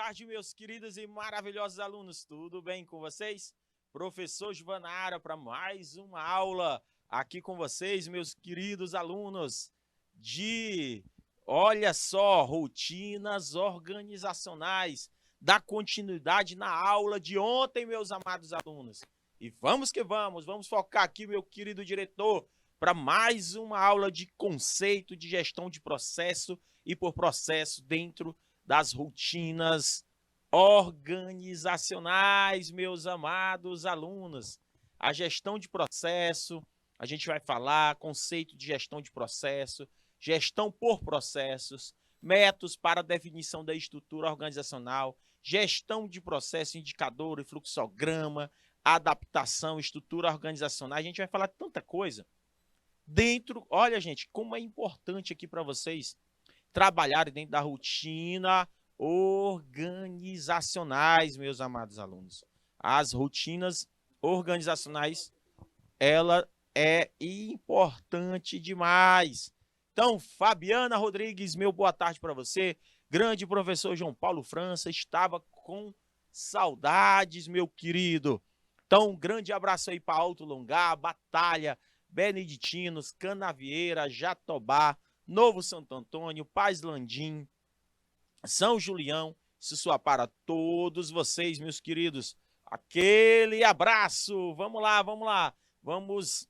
tarde, meus queridos e maravilhosos alunos. Tudo bem com vocês? Professor Givanara para mais uma aula aqui com vocês, meus queridos alunos, olha só, rotinas organizacionais, da continuidade na aula de ontem, meus amados alunos. E vamos que vamos focar aqui, meu querido diretor, para mais uma aula de conceito de gestão de processo e por processo dentro das rotinas organizacionais, meus amados alunos. A gestão de processo, a gente vai falar conceito de gestão de processo, gestão por processos, métodos para definição da estrutura organizacional, gestão de processo, indicador e fluxograma, adaptação, estrutura organizacional. A gente vai falar tanta coisa dentro. Olha, gente, como é importante aqui para vocês trabalharem dentro da rotina organizacionais, meus amados alunos. As rotinas organizacionais, ela é importante demais. Então, Fabiana Rodrigues, meu boa tarde para você. Grande professor João Paulo França, estava com saudades, meu querido. Então, um grande abraço aí para Alto Longar, Batalha, Beneditinos, Canavieira, Jatobá, Novo Santo Antônio, Paz Landim, São Julião. Isso é para todos vocês, meus queridos. Aquele abraço. Vamos lá. Vamos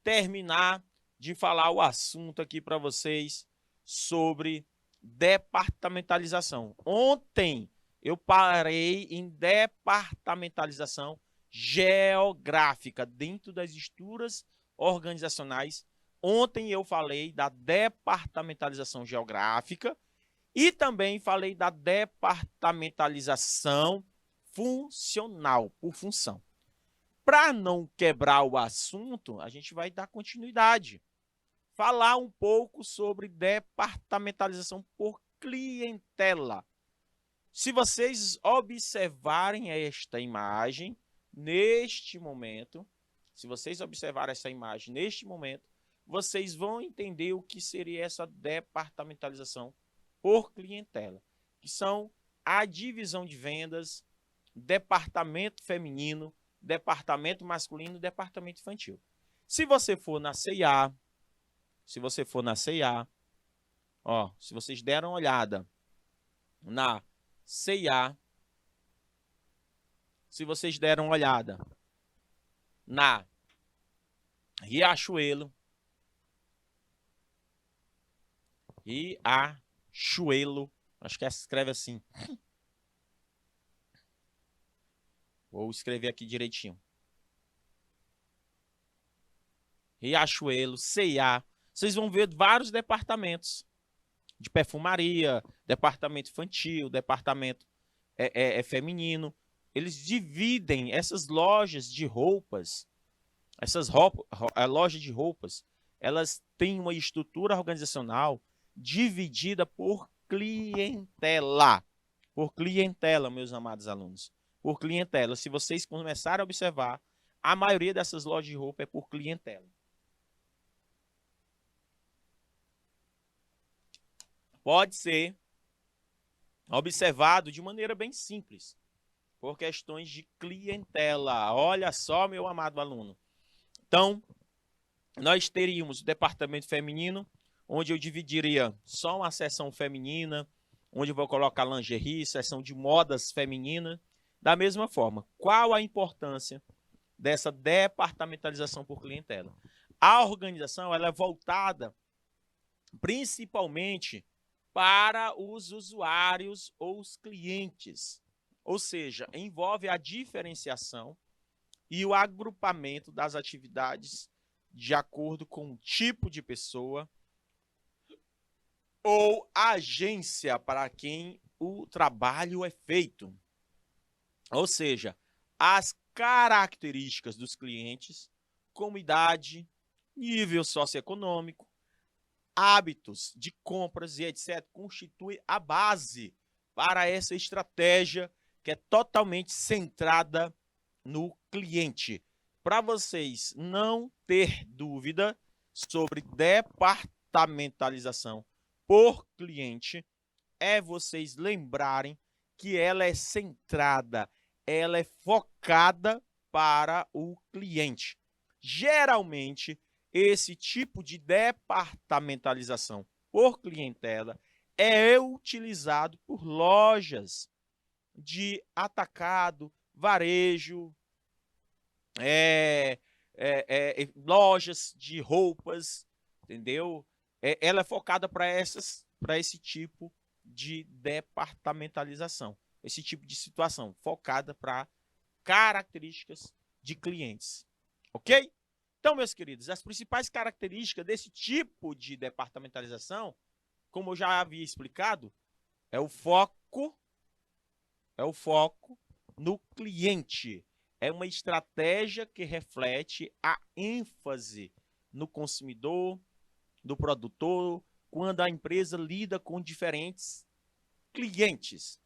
terminar de falar o assunto aqui para vocês sobre departamentalização. Ontem eu parei em departamentalização geográfica dentro das estruturas organizacionais. Ontem eu falei da departamentalização geográfica e também falei da departamentalização funcional, por função. Para não quebrar o assunto, a gente vai dar continuidade. Falar um pouco sobre departamentalização por clientela. Se vocês observarem esta imagem, neste momento, vocês vão entender o que seria essa departamentalização por clientela, que são a divisão de vendas, departamento feminino, departamento masculino, departamento infantil. Se você for na C&A, se vocês deram uma olhada na C&A, se vocês deram uma olhada na Riachuelo, acho que escreve assim. Vou escrever aqui direitinho. Riachuelo, C&A. Vocês vão ver vários departamentos de perfumaria, departamento infantil, departamento feminino. Eles dividem essas lojas de roupas, lojas de roupas, elas têm uma estrutura organizacional dividida por clientela. Por clientela, meus amados alunos. Por clientela. Se vocês começarem a observar, a maioria dessas lojas de roupa é por clientela. Pode ser observado de maneira bem simples, por questões de clientela. Olha só, meu amado aluno. Então, nós teríamos o departamento feminino, onde eu dividiria só uma seção feminina, onde eu vou colocar lingerie, seção de modas feminina. Da mesma forma, qual a importância dessa departamentalização por clientela? A organização ela é voltada principalmente para os usuários ou os clientes, ou seja, envolve a diferenciação e o agrupamento das atividades de acordo com o tipo de pessoa ou agência para quem o trabalho é feito. Ou seja, as características dos clientes, como idade, nível socioeconômico, hábitos de compras e etc., constitui a base para essa estratégia que é totalmente centrada no cliente. Para vocês não ter dúvida sobre departamentalização por cliente, é vocês lembrarem que ela é centrada, ela é focada para o cliente. Geralmente, esse tipo de departamentalização por clientela é utilizado por lojas de atacado, varejo, lojas de roupas, entendeu? Ela é focada para esse tipo de departamentalização, esse tipo de situação, focada para características de clientes, ok? Então, meus queridos, as principais características desse tipo de departamentalização, como eu já havia explicado, é o foco no cliente. É uma estratégia que reflete a ênfase no consumidor, no produtor, quando a empresa lida com diferentes clientes,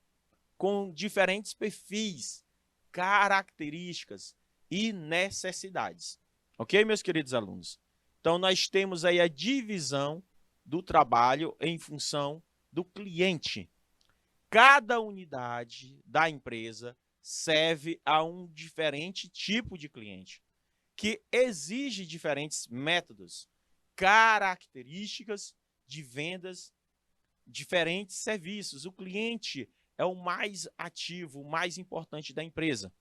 com diferentes perfis, características e necessidades. Ok, meus queridos alunos? Então, nós temos aí a divisão do trabalho em função do cliente. Cada unidade da empresa serve a um diferente tipo de cliente, que exige diferentes métodos, características de vendas, diferentes serviços. O cliente é o mais ativo, o mais importante da empresa.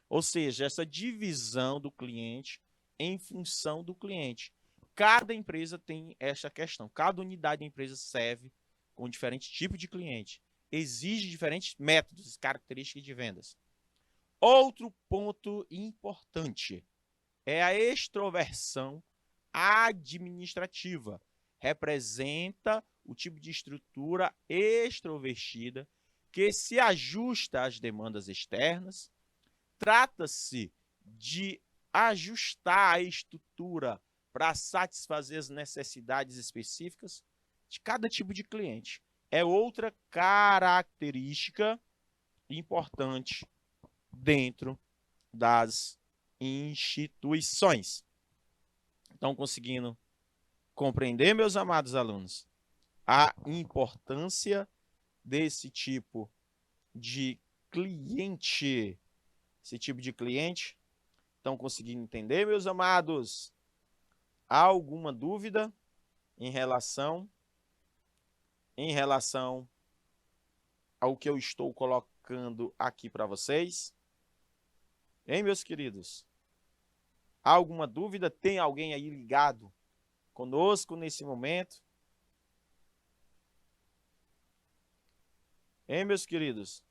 Ou seja, essa divisão do cliente em função do cliente. Cada empresa tem essa questão. Cada unidade da empresa serve com diferente tipo de cliente. Exige diferentes métodos e características de vendas. Outro ponto importante é a extroversão administrativa. Representa o tipo de estrutura extrovertida que se ajusta às demandas externas. Trata-se de ajustar a estrutura para satisfazer as necessidades específicas de cada tipo de cliente. É outra característica importante dentro das instituições. Estão conseguindo compreender, meus amados alunos, a importância desse tipo de cliente? Esse tipo de cliente? Estão conseguindo entender, meus amados? Há alguma dúvida em relação ao que eu estou colocando aqui para vocês? Hein, meus queridos? Há alguma dúvida? Tem alguém aí ligado conosco nesse momento? Hein, meus queridos?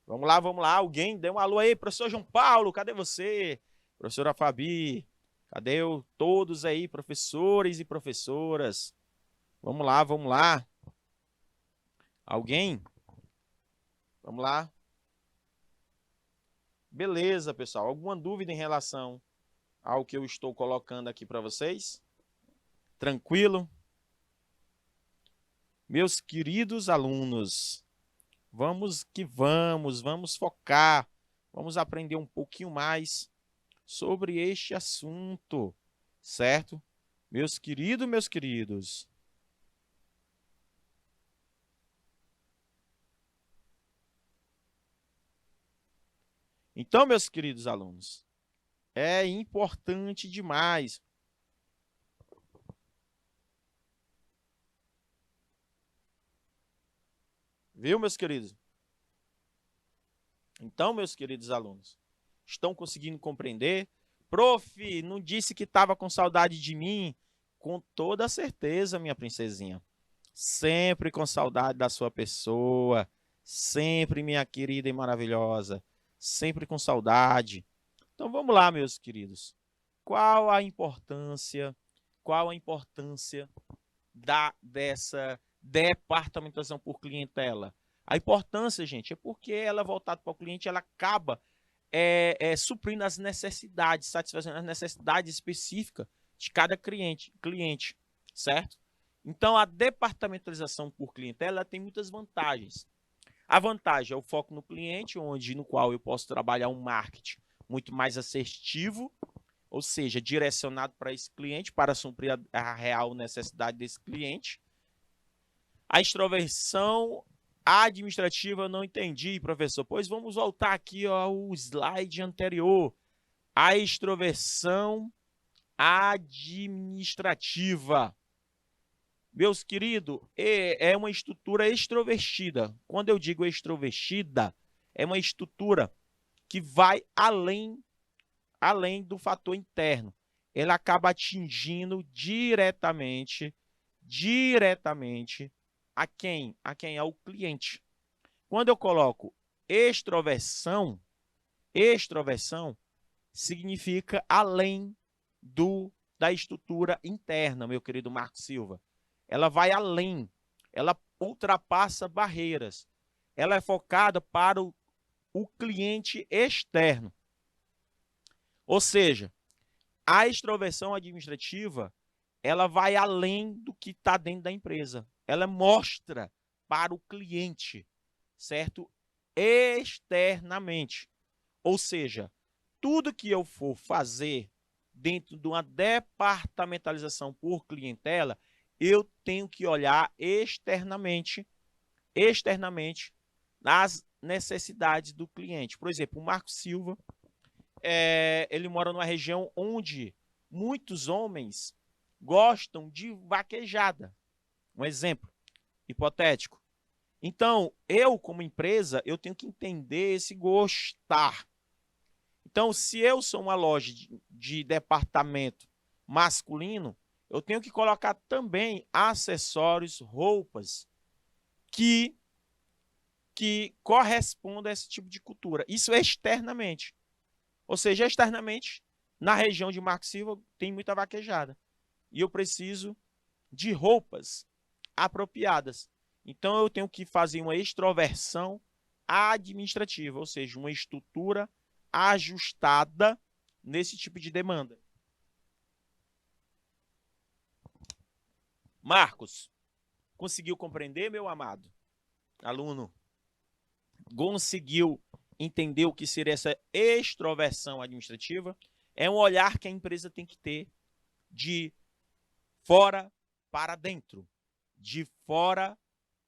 Vamos lá, vamos lá. Alguém dê um alô aí, professor João Paulo, cadê você? Professora Fabi, cadê todos aí, professores e professoras? Vamos lá, vamos lá. Alguém? Vamos lá. Beleza, pessoal. Alguma dúvida em relação ao que eu estou colocando aqui para vocês? Tranquilo? Meus queridos alunos, vamos que vamos focar, vamos aprender um pouquinho mais sobre este assunto, certo? Meus queridos. Então, meus queridos alunos, é importante demais. Viu, meus queridos? Então, meus queridos alunos, estão conseguindo compreender? Prof, não disse que estava com saudade de mim? Com toda certeza, minha princesinha. Sempre com saudade da sua pessoa. Sempre, minha querida e maravilhosa. Sempre com saudade. Então, vamos lá, meus queridos. Qual a importância dessa departamentação por clientela? A importância, gente, é porque ela é voltada para o cliente, ela acaba suprindo as necessidades, satisfazendo as necessidades específicas de cada cliente, certo? Então, a departamentalização por clientela tem muitas vantagens. A vantagem é o foco no cliente, no qual eu posso trabalhar um marketing muito mais assertivo, ou seja, direcionado para esse cliente, para suprir a real necessidade desse cliente. A extroversão administrativa eu não entendi, professor. Pois vamos voltar aqui ao slide anterior. A extroversão administrativa. Meus queridos, é uma estrutura extrovertida. Quando eu digo extrovertida, é uma estrutura que vai além do fator interno. Ela acaba atingindo diretamente a quem? A quem é o cliente. Quando eu coloco extroversão significa além da estrutura interna, meu querido Marco Silva. Ela vai além, ela ultrapassa barreiras. Ela é focada para o cliente externo. Ou seja, a extroversão administrativa, ela vai além do que está dentro da empresa. Ela mostra para o cliente, certo? Externamente. Ou seja, tudo que eu for fazer dentro de uma departamentalização por clientela, eu tenho que olhar externamente nas necessidades do cliente. Por exemplo, o Marco Silva, ele mora numa região onde muitos homens gostam de vaquejada. Um exemplo hipotético. Então, eu como empresa, eu tenho que entender esse gostar. Então, se eu sou uma loja de departamento masculino, eu tenho que colocar também acessórios, roupas que correspondam a esse tipo de cultura. Isso é externamente. Ou seja, externamente, na região de Marco Silva, tem muita vaquejada. E eu preciso de roupas apropriadas. Então, eu tenho que fazer uma extroversão administrativa, ou seja, uma estrutura ajustada nesse tipo de demanda. Marcos, conseguiu compreender, meu amado aluno? Conseguiu entender o que seria essa extroversão administrativa? É um olhar que a empresa tem que ter de fora para dentro. De fora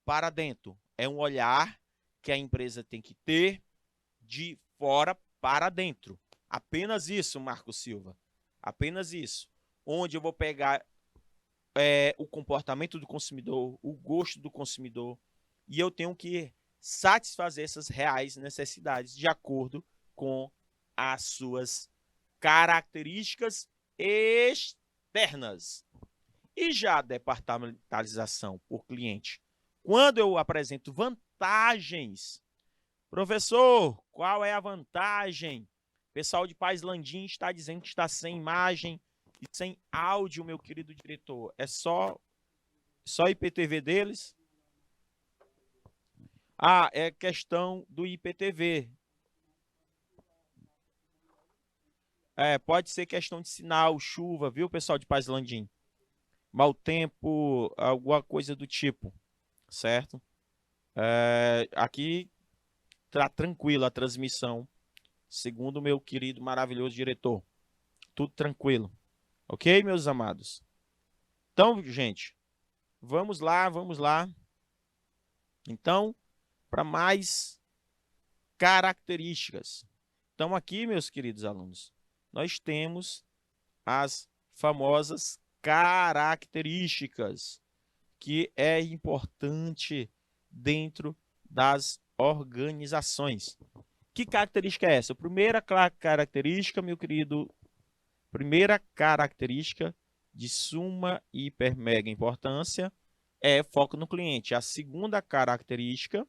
para dentro. É um olhar que a empresa tem que ter de fora para dentro. Apenas isso, Marco Silva. Apenas isso. Onde eu vou pegar o comportamento do consumidor, o gosto do consumidor, e eu tenho que satisfazer essas reais necessidades de acordo com as suas características externas. E já a departamentalização por cliente, quando eu apresento vantagens, professor, qual é a vantagem? O pessoal de Paz Landim está dizendo que está sem imagem e sem áudio, meu querido diretor. É só IPTV deles? Ah, é questão do IPTV. Pode ser questão de sinal, chuva, viu, pessoal de Paz Landim? Mau tempo, alguma coisa do tipo, certo? Aqui tá tranquilo a transmissão, segundo o meu querido, maravilhoso diretor. Tudo tranquilo. Ok, meus amados? Então, gente, vamos lá. Então, para mais características. Então, aqui, meus queridos alunos, nós temos as famosas características que é importante dentro das organizações. Que característica é essa? A primeira característica, meu querido, primeira característica de suma, hiper, mega importância é foco no cliente. A segunda característica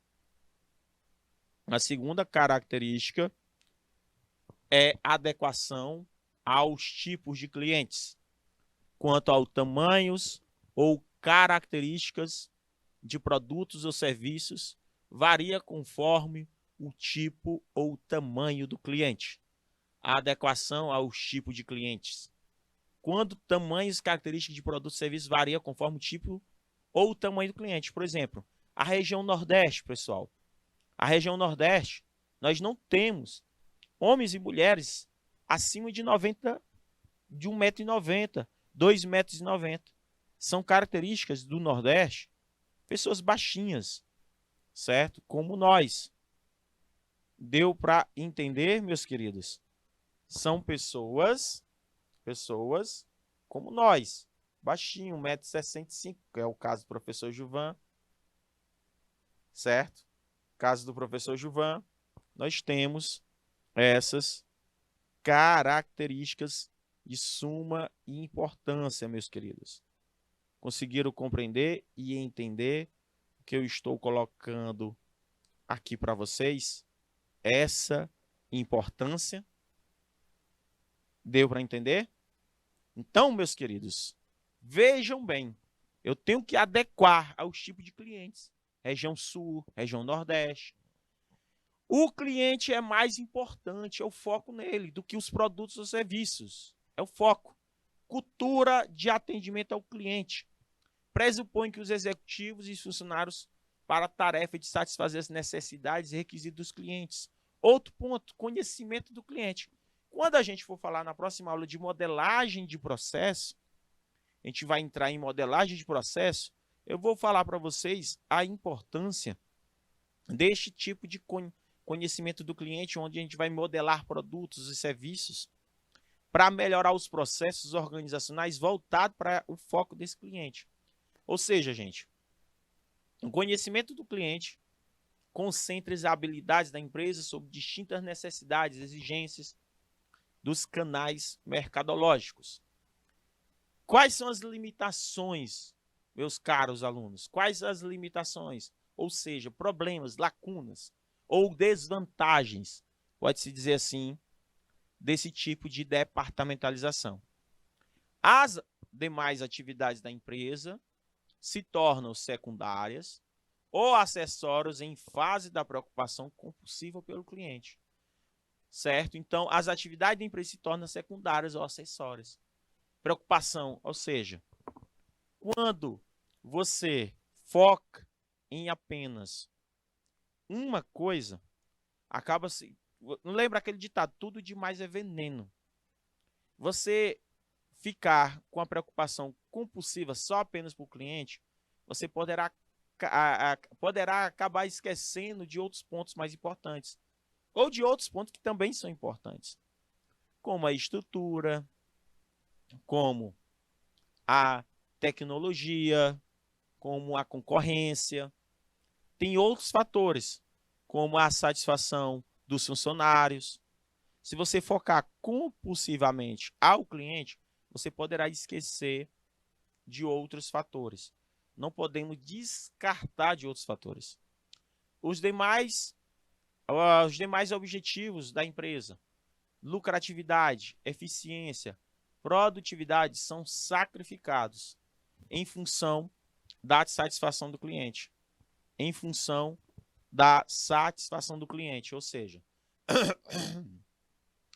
é adequação aos tipos de clientes, quanto aos tamanhos ou características de produtos ou serviços, varia conforme o tipo ou tamanho do cliente. A adequação aos tipos de clientes. Quando tamanhos e características de produtos e serviços varia conforme o tipo ou o tamanho do cliente. Por exemplo, a região Nordeste, pessoal. A região Nordeste, nós não temos homens e mulheres acima de 90 de 1,90 m, 2,90 m. São características do Nordeste, pessoas baixinhas, certo? Como nós. Deu para entender, meus queridos? São pessoas como nós, baixinho, 1,65 m, que é o caso do professor Gilvan, certo? Caso do professor Gilvan, nós temos essas características de suma importância, meus queridos. Conseguiram compreender e entender o que eu estou colocando aqui para vocês? Essa importância? Deu para entender? Então, meus queridos, vejam bem, eu tenho que adequar aos tipos de clientes. Região Sul, região Nordeste. O cliente é mais importante, é o foco nele, do que os produtos ou serviços. É o foco. Cultura de atendimento ao cliente. Pressupõe que os executivos e funcionários para a tarefa de satisfazer as necessidades e requisitos dos clientes. Outro ponto, conhecimento do cliente. Quando a gente for falar na próxima aula de modelagem de processo, a gente vai entrar em modelagem de processo, eu vou falar para vocês a importância deste tipo de conhecimento do cliente, onde a gente vai modelar produtos e serviços para melhorar os processos organizacionais voltados para o foco desse cliente. Ou seja, gente, o conhecimento do cliente concentra as habilidades da empresa sobre distintas necessidades, exigências dos canais mercadológicos. Quais são as limitações, meus caros alunos? Quais as limitações? Ou seja, problemas, lacunas ou desvantagens, pode-se dizer assim, desse tipo de departamentalização. As demais atividades da empresa se tornam secundárias ou acessórios em fase da preocupação compulsiva pelo cliente. Certo? Então, as atividades da empresa se tornam secundárias ou acessórias. Preocupação, ou seja, quando você foca em apenas uma coisa, acaba se... Não lembra aquele ditado, tudo demais é veneno. Você ficar com a preocupação compulsiva só apenas para o cliente, você poderá acabar esquecendo de outros pontos mais importantes. Ou de outros pontos que também são importantes. Como a estrutura, como a tecnologia, como a concorrência. Tem outros fatores, como a satisfação dos funcionários. Se você focar compulsivamente ao cliente, você poderá esquecer de outros fatores. Não podemos descartar de outros fatores. Os demais objetivos da empresa, lucratividade, eficiência, produtividade, são sacrificados em função da satisfação do cliente. Em função da satisfação do cliente, ou seja,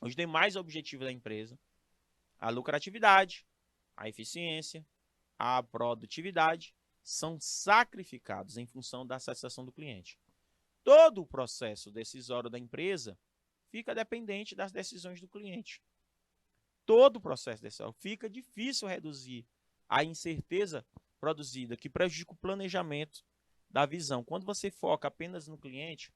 os demais objetivos da empresa, a lucratividade, a eficiência, a produtividade, são sacrificados em função da satisfação do cliente. Todo o processo decisório da empresa fica dependente das decisões do cliente. Todo o processo decisório fica difícil reduzir a incerteza produzida, que prejudica o planejamento da visão. Quando você foca apenas no cliente,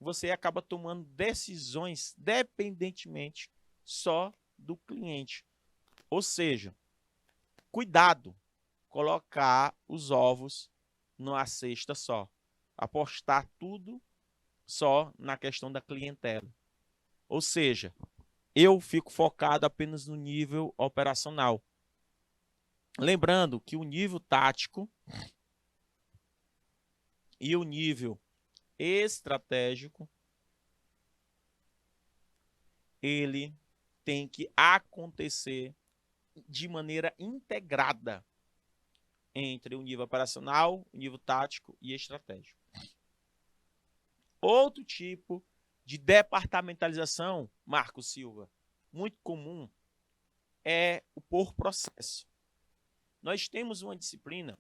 você acaba tomando decisões dependentemente só do cliente. Ou seja, cuidado, colocar os ovos numa cesta só. Apostar tudo só na questão da clientela. Ou seja, eu fico focado apenas no nível operacional. Lembrando que o nível tático e o nível estratégico, ele tem que acontecer de maneira integrada entre o nível operacional, o nível tático e estratégico. Outro tipo de departamentalização, Marcos Silva, muito comum, é o por processo. Nós temos uma disciplina,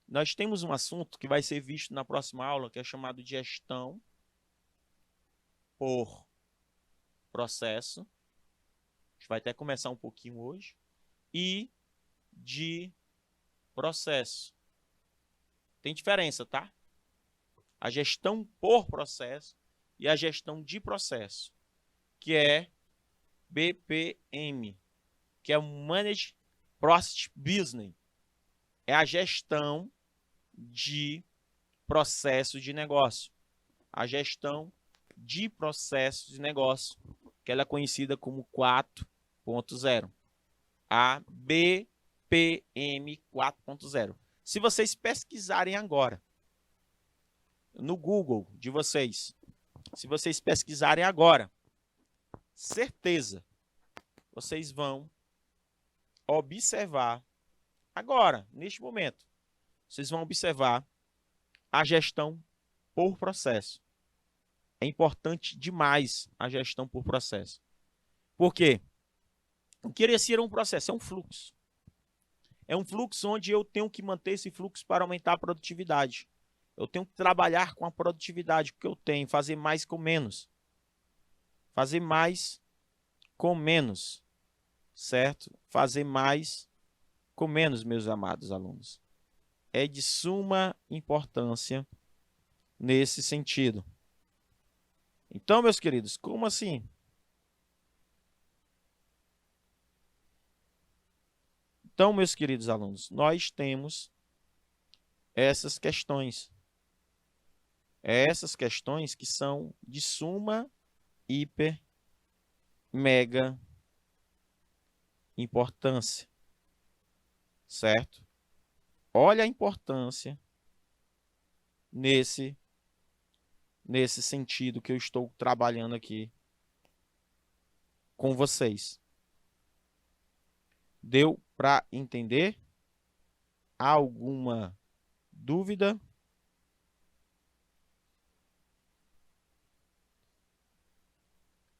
nós temos um assunto que vai ser visto na próxima aula, que é chamado de gestão por processo, gente vai até começar um pouquinho hoje, e de processo. Tem diferença, tá? A gestão por processo e a gestão de processo, que é BPM, que é o Managed Process Business. É a gestão de processo de negócio. A gestão de processo de negócio, que ela é conhecida como 4.0. A BPM 4.0. Se vocês pesquisarem agora no Google de vocês, se vocês pesquisarem agora, certeza, vocês vão observar agora, neste momento, vocês vão observar a gestão por processo. É importante demais a gestão por processo. Por quê? O que iria ser um processo? É um fluxo. É um fluxo onde eu tenho que manter esse fluxo para aumentar a produtividade. Eu tenho que trabalhar com a produtividade que eu tenho, fazer mais com menos. Fazer mais com menos, certo? Fazer mais com menos, meus amados alunos. É de suma importância nesse sentido. Então, meus queridos, como assim? Então, meus queridos alunos, nós temos essas questões. Essas questões que são de suma, hiper, mega importância. Certo? Olha a importância nesse sentido que eu estou trabalhando aqui com vocês. Deu para entender? Há alguma dúvida?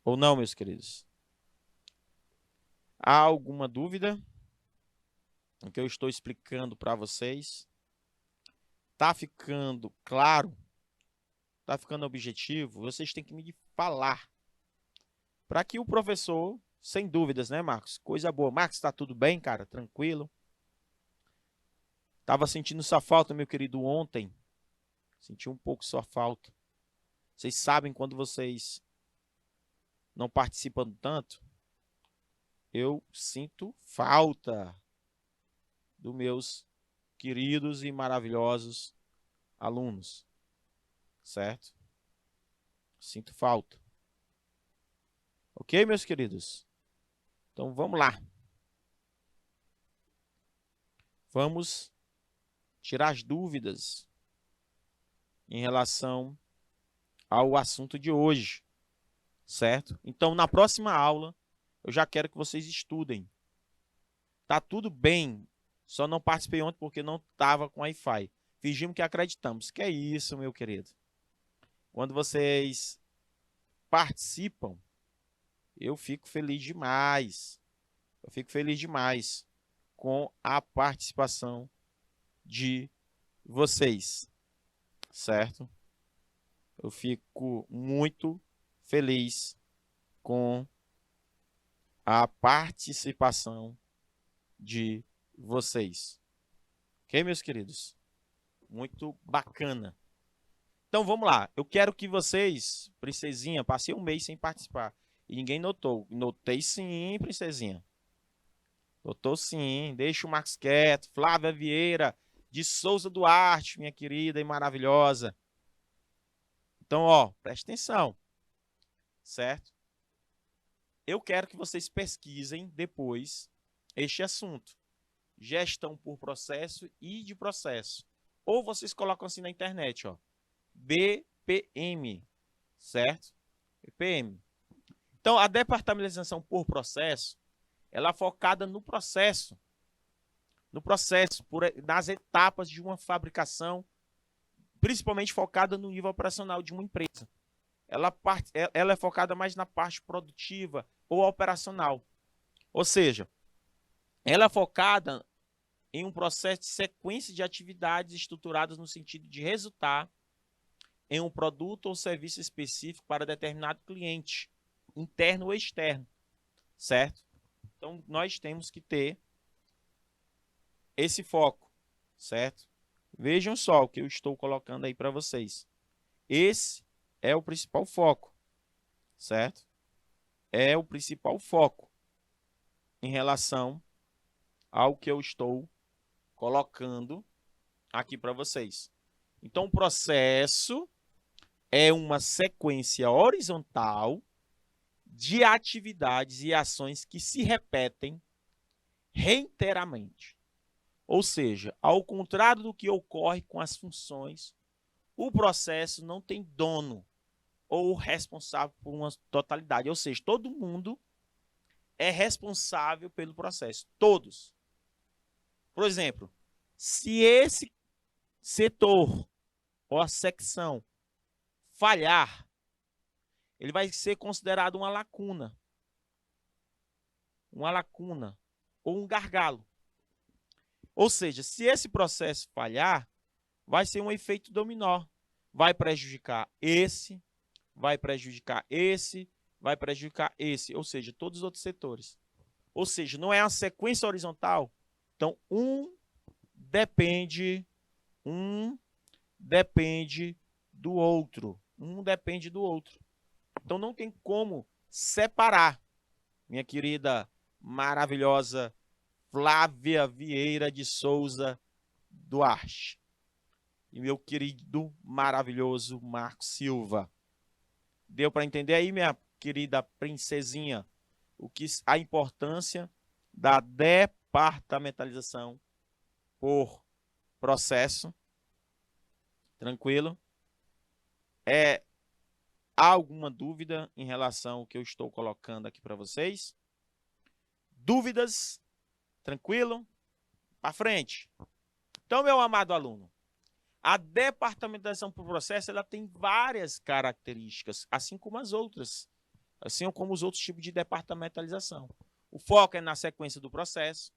Ou não, meus queridos? Há alguma dúvida no que eu estou explicando para vocês? Tá ficando claro? Tá ficando objetivo? Vocês têm que me falar. Para que o professor, sem dúvidas, né, Marcos? Coisa boa. Marcos, tá tudo bem, cara? Tranquilo? Tava sentindo sua falta, meu querido, ontem. Senti um pouco sua falta. Vocês sabem quando vocês não participam tanto, eu sinto falta dos meus queridos e maravilhosos alunos, certo? Sinto falta. Ok, meus queridos? Então vamos lá. Vamos tirar as dúvidas em relação ao assunto de hoje, certo? Então, na próxima aula, eu já quero que vocês estudem. Tá tudo bem, só não participei ontem porque não estava com Wi-Fi. Fingimos que acreditamos. Que é isso, meu querido? Quando vocês participam, eu fico feliz demais. Eu fico feliz demais com a participação de vocês, certo? Eu fico muito feliz com a participação de vocês. Ok, meus queridos? Muito bacana. Então, vamos lá. Eu quero que vocês, princesinha, passei um mês sem participar e ninguém notou. Notei sim, princesinha. Notou sim. Deixa o Marcos quieto. Flávia Vieira de Souza Duarte, minha querida e maravilhosa. Então, ó, preste atenção, certo? Eu quero que vocês pesquisem depois este assunto. Gestão por processo e de processo. Ou vocês colocam assim na internet, ó. BPM, certo? BPM. Então, a departamentalização por processo, ela é focada no processo, nas etapas de uma fabricação, principalmente focada no nível operacional de uma empresa. Ela é focada mais na parte produtiva ou operacional. Ou seja, ela é focada em um processo de sequência de atividades estruturadas no sentido de resultar em um produto ou serviço específico para determinado cliente, interno ou externo, certo? Então, nós temos que ter esse foco, certo? Vejam só o que eu estou colocando aí para vocês. Esse é o principal foco, certo? É o principal foco em relação ao que eu estou colocando aqui para vocês. Então, o processo é uma sequência horizontal de atividades e ações que se repetem reiteradamente. Ou seja, ao contrário do que ocorre com as funções, o processo não tem dono ou responsável por uma totalidade. Ou seja, todo mundo é responsável pelo processo. Todos. Por exemplo, se esse setor ou a secção falhar, ele vai ser considerado uma lacuna ou um gargalo. Ou seja, se esse processo falhar, vai ser um efeito dominó. Vai prejudicar esse, vai prejudicar esse, vai prejudicar esse, ou seja, todos os outros setores. Ou seja, não é uma sequência horizontal. Então, um depende do outro. Um depende do outro. Então, não tem como separar, minha querida, maravilhosa Flávia Vieira de Souza Duarte e meu querido, maravilhoso Marcos Silva. Deu para entender aí, minha querida princesinha, a importância da departamentalização por processo? Tranquilo? Há alguma dúvida em relação ao que eu estou colocando aqui para vocês? Dúvidas? Tranquilo? Para frente. Então, meu amado aluno, a departamentalização por processo ela tem várias características, assim como as outras, assim como os outros tipos de departamentalização. O foco é na sequência do processo.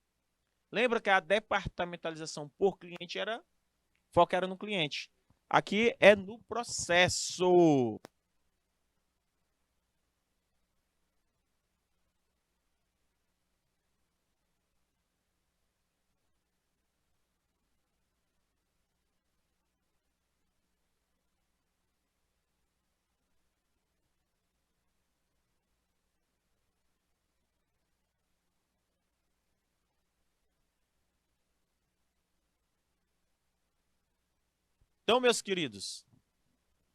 Lembra que a departamentalização por cliente o foco era no cliente. Aqui é no processo. Então, meus queridos,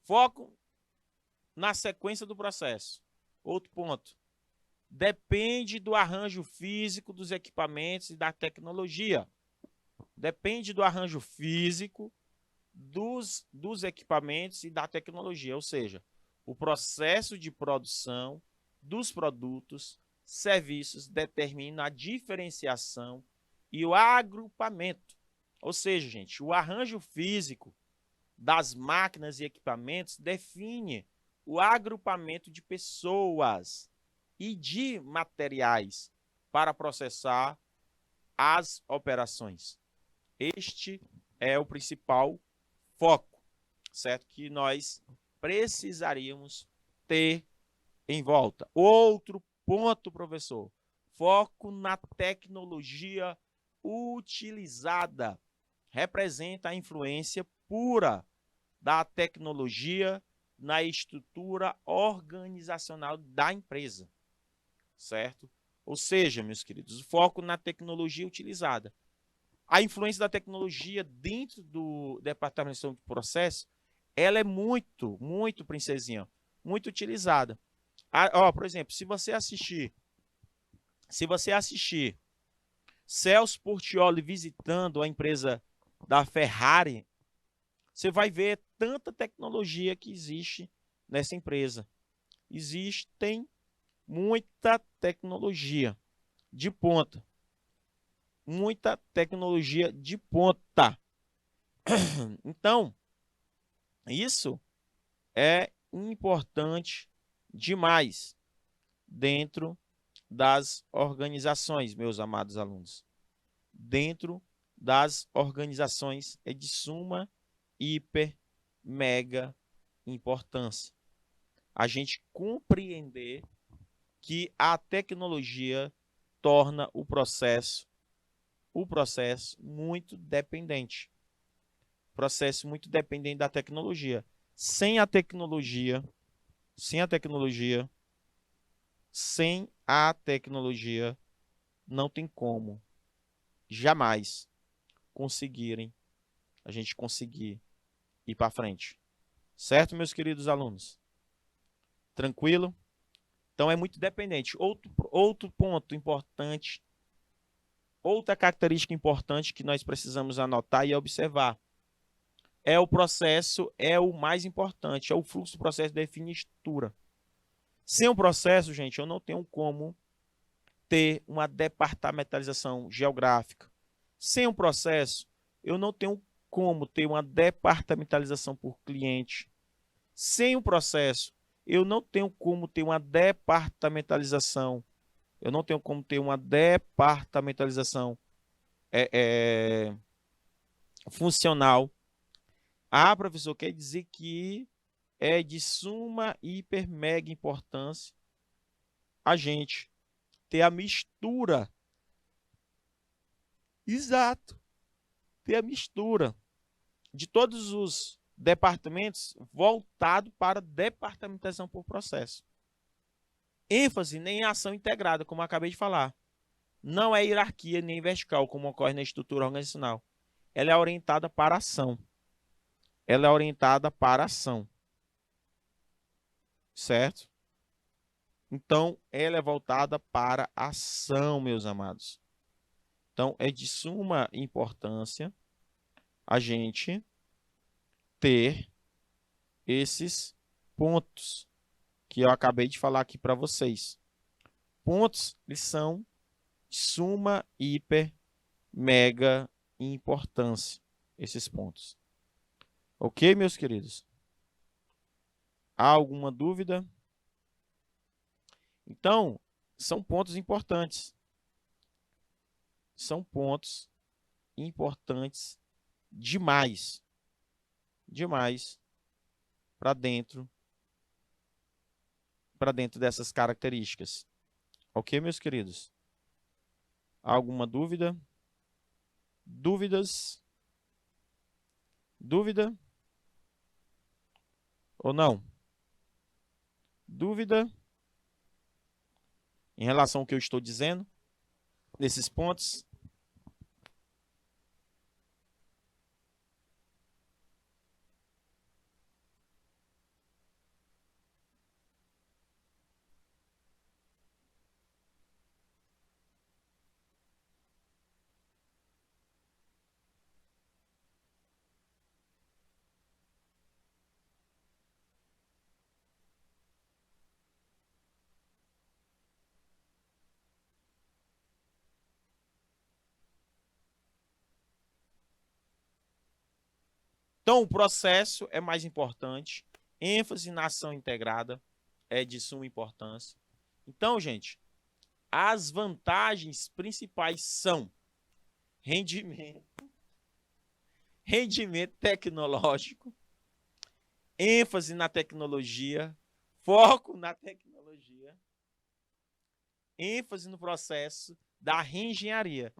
foco na sequência do processo. Outro ponto. Depende do arranjo físico dos equipamentos e da tecnologia. Depende do arranjo físico dos equipamentos e da tecnologia. Ou seja, o processo de produção dos produtos, serviços determina a diferenciação e o agrupamento. Ou seja, gente, o arranjo físico das máquinas e equipamentos define o agrupamento de pessoas e de materiais para processar as operações. Este é o principal foco, certo? Que nós precisaríamos ter em volta. Outro ponto, professor, foco na tecnologia utilizada. Representa a influência pura da tecnologia na estrutura organizacional da empresa, certo? Ou seja, meus queridos, o foco na tecnologia utilizada. A influência da tecnologia dentro do departamento de processo, ela é muito, muito, princesinha, muito utilizada. Por exemplo, se você assistir Celso Portiolli visitando a empresa da Ferrari, você vai ver tanta tecnologia que existe nessa empresa. Existem muita tecnologia de ponta. Muita tecnologia de ponta. Então, isso é importante demais dentro das organizações, meus amados alunos. Dentro das organizações é de suma, hiper, mega importância. A gente compreender que a tecnologia torna o processo muito dependente. Processo muito dependente da tecnologia. Sem a tecnologia, não tem como jamais a gente conseguir ir para frente. Certo, meus queridos alunos? Tranquilo? Então é muito dependente. Outro ponto importante, outra característica importante que nós precisamos anotar e observar é o processo, é o mais importante, é o fluxo do processo define estrutura. Sem o processo, gente, eu não tenho como ter uma departamentalização geográfica. Sem o processo, eu não tenho como ter uma departamentalização por cliente. Sem o processo, eu não tenho como ter uma departamentalização. Funcional. Ah, professor, quer dizer que é de suma, hiper, mega importância a gente ter a mistura. Exato. Ter a mistura de todos os departamentos voltado para departamentação por processo. ênfase nem ação integrada, como eu acabei de falar. Não é hierarquia nem vertical, como ocorre na estrutura organizacional. Ela é orientada para ação. Certo? Então, ela é voltada para ação, meus amados. Então, é de suma importância a gente ter esses pontos que eu acabei de falar aqui para vocês. Pontos, eles são de suma, hiper, mega importância, esses pontos. Ok, meus queridos? Há alguma dúvida? Então, são pontos importantes. São pontos importantes demais. Demais para dentro dessas características. Ok, meus queridos? Há alguma dúvida? Dúvidas? Dúvida? Ou não? Dúvida em relação ao que eu estou dizendo? Nesses pontos? Então, o processo é mais importante. ênfase na ação integrada é de suma importância. Então, gente, as vantagens principais são rendimento tecnológico, ênfase na tecnologia, foco na tecnologia, ênfase no processo da reengenharia.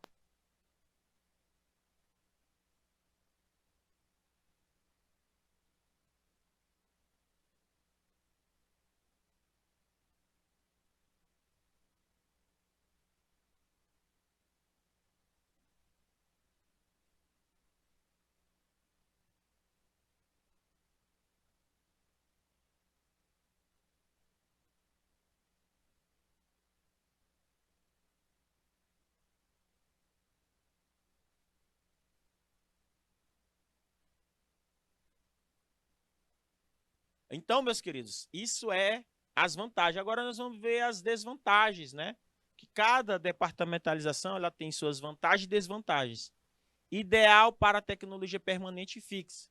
Então, meus queridos, isso é as vantagens. Agora nós vamos ver as desvantagens, né? Que cada departamentalização ela tem suas vantagens e desvantagens. Ideal para a tecnologia permanente e fixa.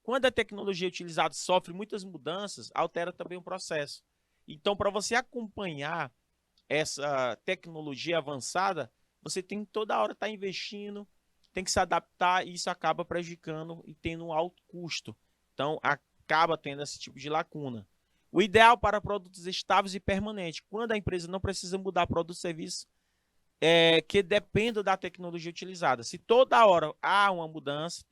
Quando a tecnologia utilizada sofre muitas mudanças, altera também o processo. Então, para você acompanhar essa tecnologia avançada, você tem que toda hora estar investindo, tem que se adaptar e isso acaba prejudicando e tendo um alto custo. Então, acaba tendo esse tipo de lacuna. O ideal para produtos estáveis e permanentes, quando a empresa não precisa mudar produto e serviço que dependam da tecnologia utilizada. Se toda hora há uma mudança,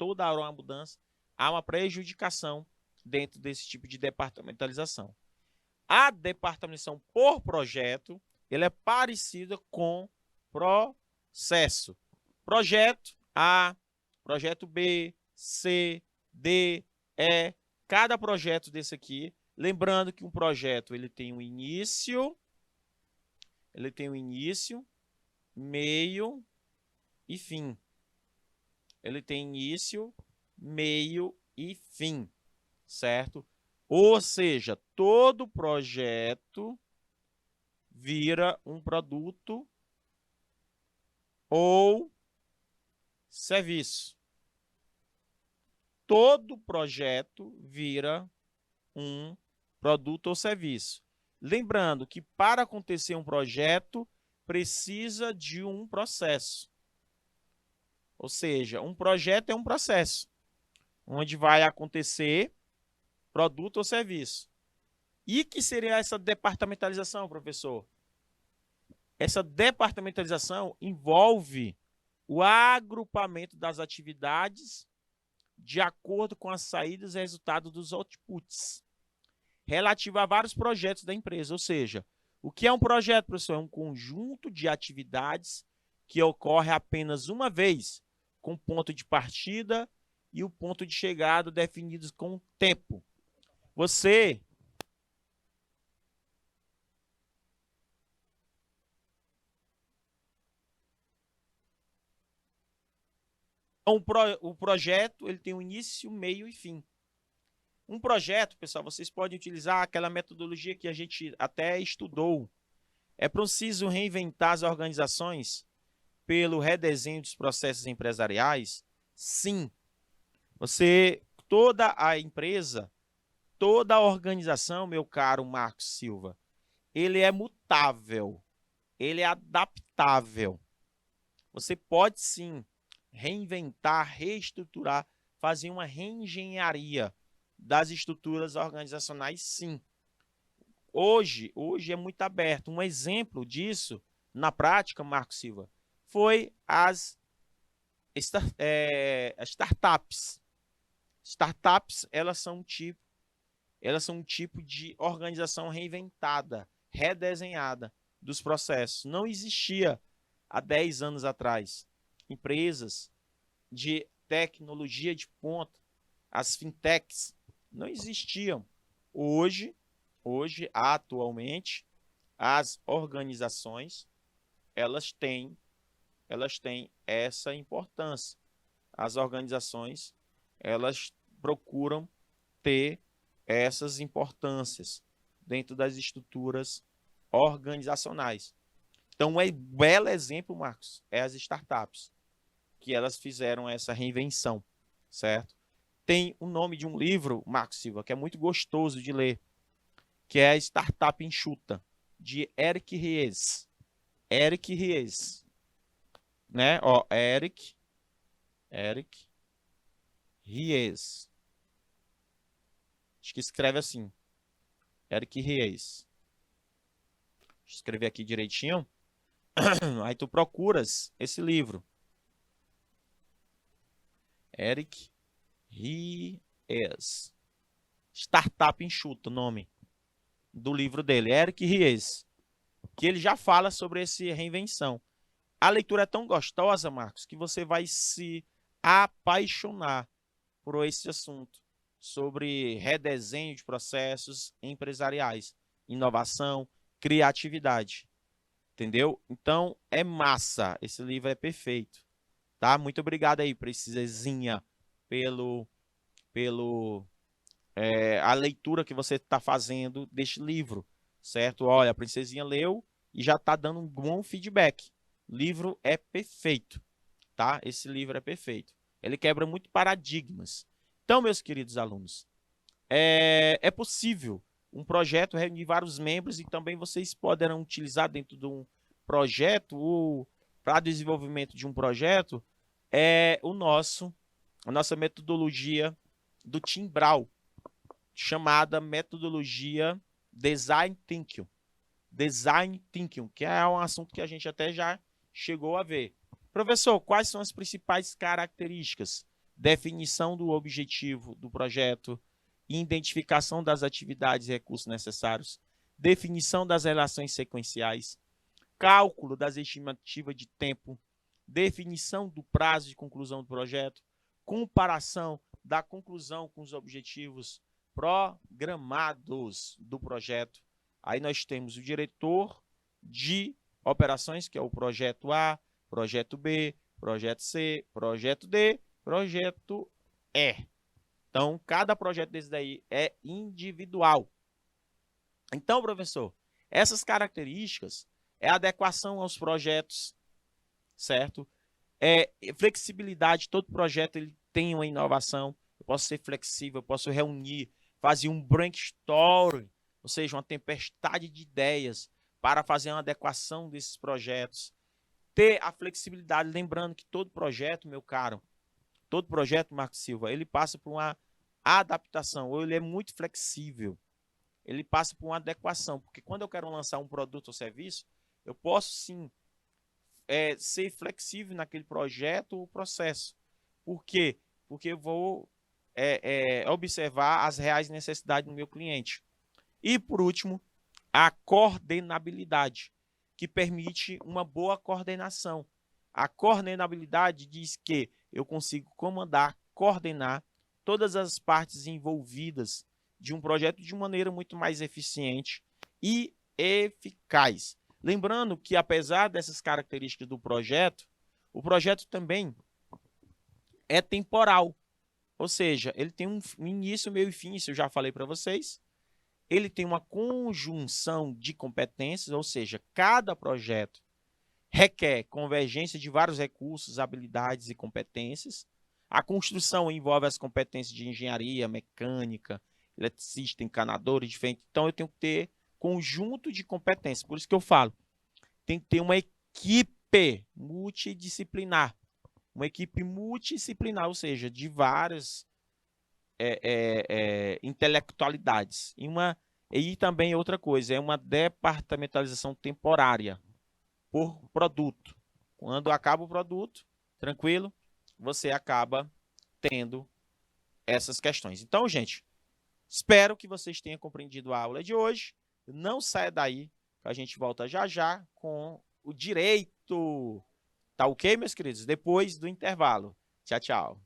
há uma prejudicação dentro desse tipo de departamentalização. A departamentação por projeto, ele é parecida com processo. Projeto A, projeto B, C, D, E. Cada projeto desse aqui, lembrando que um projeto ele tem um início, meio e fim. Ele tem início, meio e fim, certo? Ou seja, todo projeto vira um produto ou serviço. Todo projeto vira um produto ou serviço. Lembrando que para acontecer um projeto, precisa de um processo. Ou seja, um projeto é um processo, onde vai acontecer produto ou serviço. E que seria essa departamentalização, professor? Essa departamentalização envolve o agrupamento das atividades de acordo com as saídas e resultados dos outputs, relativo a vários projetos da empresa. Ou seja, o que é um projeto, professor? É um conjunto de atividades que ocorre apenas uma vez, com ponto de partida e o ponto de chegada definidos com tempo. Você o projeto ele tem um início, meio e fim. Um projeto, pessoal, vocês podem utilizar aquela metodologia que a gente até estudou. É preciso reinventar as organizações pelo redesenho dos processos empresariais? Sim. Toda a empresa, toda a organização, meu caro Marcos Silva, ele é mutável, ele é adaptável. Você pode sim reinventar, reestruturar, fazer uma reengenharia das estruturas organizacionais, sim. Hoje é muito aberto. Um exemplo disso, na prática, Marcos Silva, foi as startups. Startups, elas são um tipo de organização reinventada, redesenhada dos processos. Não existia há 10 anos atrás empresas de tecnologia de ponta, as fintechs, não existiam. Atualmente, as organizações, elas têm essa importância. As organizações, elas procuram ter essas importâncias dentro das estruturas organizacionais. Então, um belo exemplo, Marcos, é as startups, que elas fizeram essa reinvenção, certo? Tem o nome de um livro, Marcos Silva, que é muito gostoso de ler, que é a Startup Enxuta, de Eric Ries. Eric Ries, né? Ó, Eric Ries. Acho que escreve assim. Eric Ries. Deixa eu escrever aqui direitinho. Aí tu procuras esse livro. Eric Ries. Startup Enxuta, o nome do livro dele. Eric Ries. Que ele já fala sobre essa reinvenção. A leitura é tão gostosa, Marcos, que você vai se apaixonar por esse assunto. Sobre redesenho de processos empresariais, inovação, criatividade. Entendeu? Então, é massa. Esse livro é perfeito. Tá? Muito obrigado aí, Precisezinha, pelo a leitura que você está fazendo deste livro, certo? Olha, a Princesinha leu e já está dando um bom feedback. O livro é perfeito, tá? Esse livro é perfeito. Ele quebra muito paradigmas. Então, meus queridos alunos, é possível um projeto reunir vários membros e também vocês poderão utilizar dentro de um projeto ou para desenvolvimento de um projeto a nossa metodologia do Tim Brown, chamada metodologia Design Thinking. Design Thinking, que é um assunto que a gente até já chegou a ver. Professor, quais são as principais características? Definição do objetivo do projeto, identificação das atividades e recursos necessários, definição das relações sequenciais, cálculo das estimativas de tempo, definição do prazo de conclusão do projeto, comparação da conclusão com os objetivos programados do projeto. Aí nós temos o diretor de operações, que é o projeto A, projeto B, projeto C, projeto D, projeto E. Então, cada projeto desse daí é individual. Então, professor, essas características é adequação aos projetos, certo? Flexibilidade, todo projeto ele tem uma inovação. Eu posso ser flexível, eu posso reunir, fazer um brainstorm, ou seja, uma tempestade de ideias para fazer uma adequação desses projetos. Ter a flexibilidade, lembrando que todo projeto, meu caro, todo projeto, Marcos Silva, ele passa por uma adaptação, ou ele é muito flexível. Ele passa por uma adequação, porque quando eu quero lançar um produto ou serviço, eu posso sim ser flexível naquele projeto ou processo. Por quê? Porque eu vou observar as reais necessidades do meu cliente. E, por último, a coordenabilidade, que permite uma boa coordenação. A coordenabilidade diz que eu consigo comandar, coordenar todas as partes envolvidas de um projeto de maneira muito mais eficiente e eficaz. Lembrando que, apesar dessas características do projeto, o projeto também é temporal. Ou seja, ele tem um início, meio e fim, isso eu já falei para vocês. Ele tem uma conjunção de competências, ou seja, cada projeto requer convergência de vários recursos, habilidades e competências. A construção envolve as competências de engenharia, mecânica, eletricista, encanador, diferente. Então, eu tenho que ter conjunto de competências. Por isso que eu falo, tem que ter uma equipe multidisciplinar. Uma equipe multidisciplinar, ou seja, de várias intelectualidades. E também outra coisa, é uma departamentalização temporária por produto. Quando acaba o produto, tranquilo, você acaba tendo essas questões. Então, gente, espero que vocês tenham compreendido a aula de hoje. Não saia daí, que a gente volta já já com o direito. Tá ok, meus queridos? Depois do intervalo. Tchau, tchau.